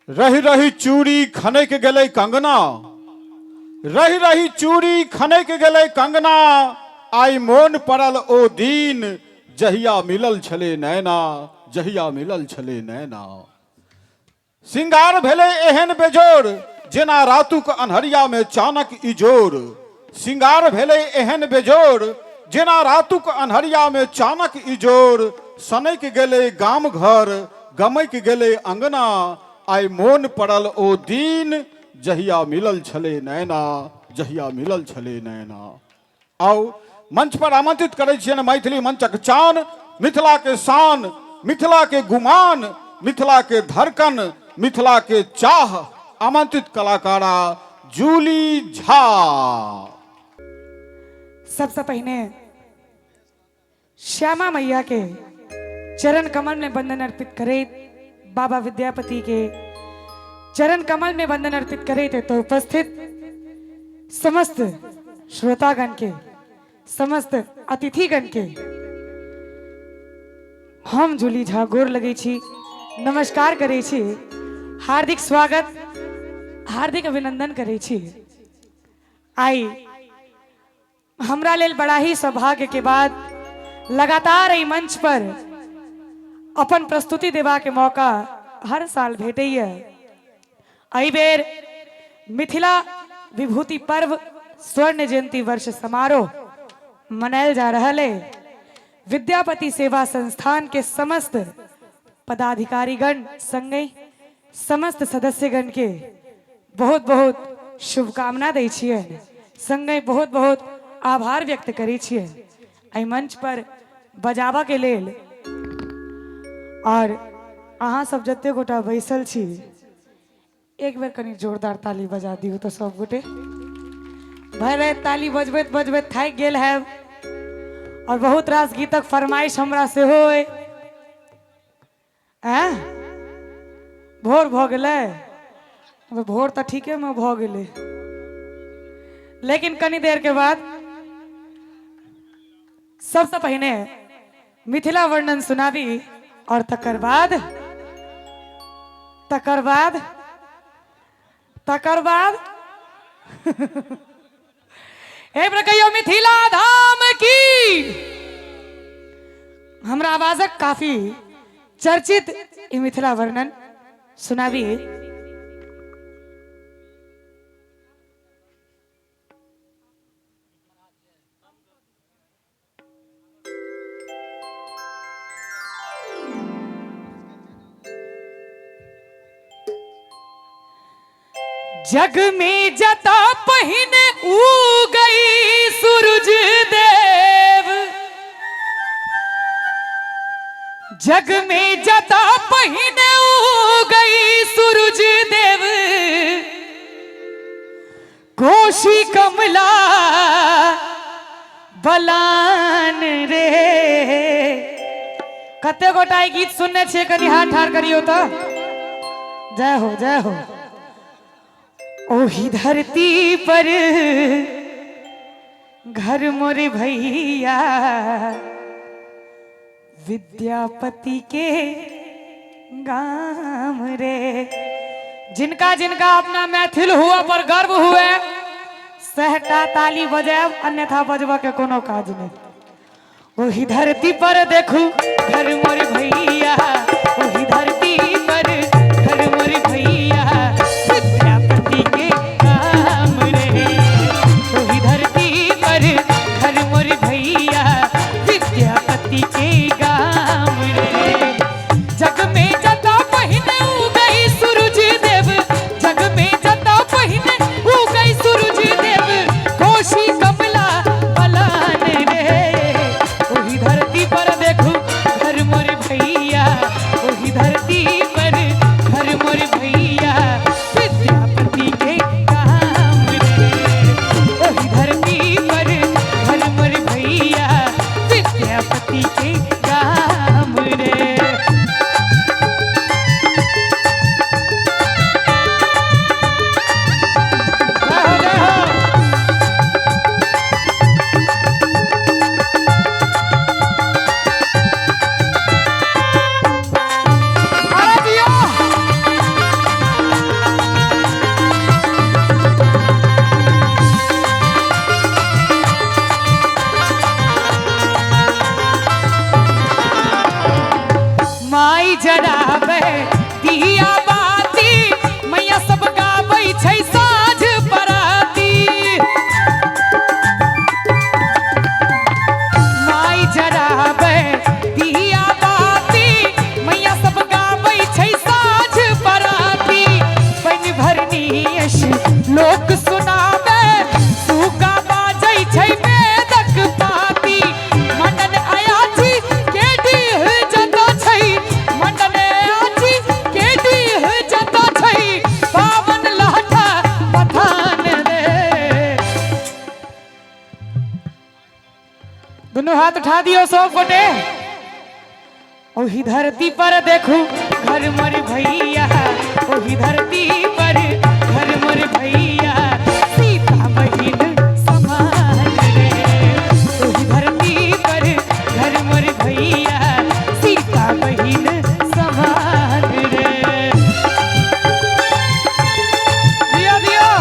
रही रही चूड़ी खनक गले कंगना, रही रही चूड़ी खनक गले कंगना, आई मोन पड़ल ओ दीन, जहिया मिलल छले नैना, जहिया मिलल छले नैना। सिंगार भेले एहन बेजोर, जेना रातुक अन्हरिया में चानक इजोर। सिंगार भेले एहन बेजोर, जेना रातुक अन्हरिया में चानक इजोर। सनक गेले गाम घर, गमक गेले अंगना, आई मोन पड़ल ओ दीन, जहिया मिलल छले नैना, जहिया मिलल छले नैना। आओ मंच पर आमंत्रित करे छियन मैथिली मंचक चान, मिथिला के शान, मिथिला के गुमान, मिथिला के धड़कन, मिथिला के चाह, आमंत्रित कलाकारा जूली झा। सबसे पहले श्यामा मैया के चरण कमल में वंदन अर्पित करे, बाबा विद्यापति के चरण कमल में वंदन अर्पित करे थे। तो उपस्थित समस्त श्रोतागण के, समस्त अतिथिगण के हम जूली झा गोर लगे छी, नमस्कार करे छी, हार्दिक स्वागत, हार्दिक अभिनंदन करे छी। आई हमरा लेल बड़ा ही सौभाग्य के बाद लगातार एहि मंच पर अपन प्रस्तुति देवा के मौका हर साल भेटैया। एहि बेर मिथिला विभूति पर्व स्वर्ण जयंती वर्ष समारोह मनायल जा रहा है। विद्यापति सेवा संस्थान के समस्त पदाधिकारीगण संगे समस्त सदस्यगण के बहुत बहुत शुभकामना दै छियनि, संगे बहुत बहुत आभार व्यक्त करै छियनि एहि मंच पर बजाबा के लेल। और अहाँ सब जते गोटा बैसल छी, एक बेर कनी जोरदार ताली बजा दियौ तो सब गोटे। भर राति ताली बजबैत बजबैत थाकि गेल है, और बहुत रास गीतक फरमाइश हमरा सेहो अइ। भोर भऽ गेलै, भोर तऽ ठीके में भऽ गेलै, लेकिन कनी देर के बाद सबसे पहले मिथिला वर्णन सुनाबी, और तकर बाद हे कहियो मिथिला धाम की। हमरा आवाजक काफी चर्चित ई मिथिला वर्णन सुनाबी। जग में जता पहिने उगई सूरज देव, जग में जता पहिने उगई सूरज देव, कोशी कमला बलान रे। कते गोटा ई गीत सुनने छे, कनी हाथ ठाड़ करियो तो। जय हो जय हो। ओही धरती पर घर मोरे भैया, विद्यापति के गाम रे। जिनका जिनका अपना मैथिल हुआ पर गर्व हुए, सहटा ताली बजाब, अन्यथा बजबा के कोनो काज नहीं। ओही धरती पर देखू घर मोरे भैया, ओही धरती पर घर मोरे भैया, विद्यापति के गाम रे। ओही धरती पर घर मोरे भैया, विद्यापति के गाम रे। जग में जता पहिने उगई सूरज देव, जग में जता पहिने उगई सूरज देव, कोशी कमला बलान रे। ओही धरती पर देखू घर मोरे भैया, दोनों हाथ उठा दियो सब गोटे। ओही धरती पर देखू घर मोर भैया, ओही धरती पर घर मोर भैया, सीता बहिन समान रे। ओही धरती पर घर मोर भैया, सीता बहिन समान रे। दिया दिया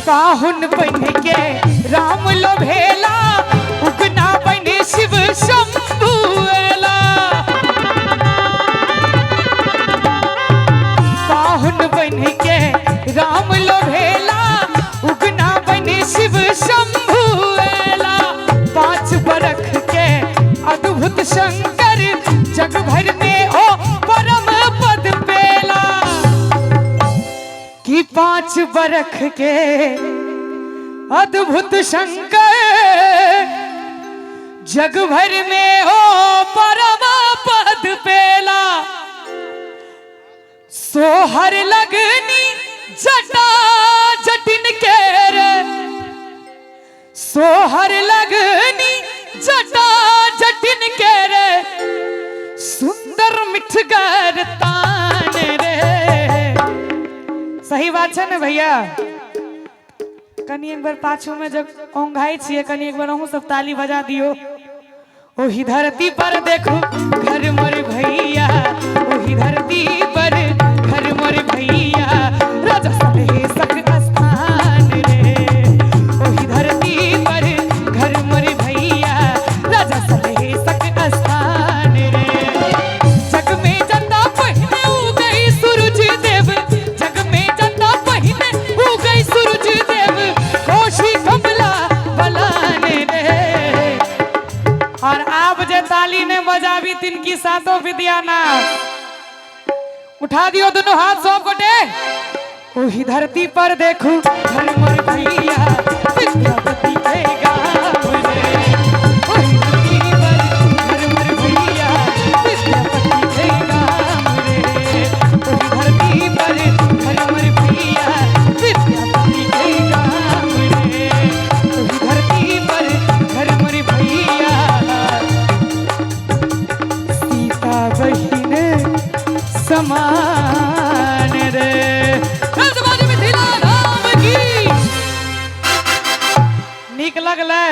काहुन बन के राम लो भेला, उगना बने शिव शंभुएला। काहुन बन के राम लो भेला, उगना बने शिव शंभुएला। 5 बरख के अद्भुत शंकर, जग भर में ओ परम पद पेला। कि 5 बरख के अद्भुत शंकर, जग भर में हो परम पद पेला। सोहर लगनी जटा जटिन के रे, सोहर लगनी जटा जटिन के रे, सुंदर मिठगर तान रे। सही बात है ना भैया? कनी एक बार पाछू में जब ओंघाई छिए, कनी एक बार अहूँ सब ताली बजा दियो। ओही धरती पर देखो घर मोर भैया, ओही धरती पर घर मोर भैया, राजा सलहेशक स्थान रे। ओही धरती पर घर मोर भैया, राजा सलहेशक स्थान रे। जग में जता पहिने उगई सूरज देव, जग में जता पहिने उगई सूरज देव, कोशी कमला बलाने रे। और आप जे ताली ने बजावी तिनकी सातों विद्या ना। उठा दियो दोनों हाथ सब गोटे। ओही धरती पर देखू घर मोर भैया, विद्यापति के गाँव रे। ओही धरती पर घर मोर भैया, विद्यापति के गाँव रे। ओही धरती पर घर मोर भैया, विद्यापति के गाँव रे। ओही धरती पर घर मोर भैया, सीता बहिन समान रे। मिथिला धाम की नीक लगलै।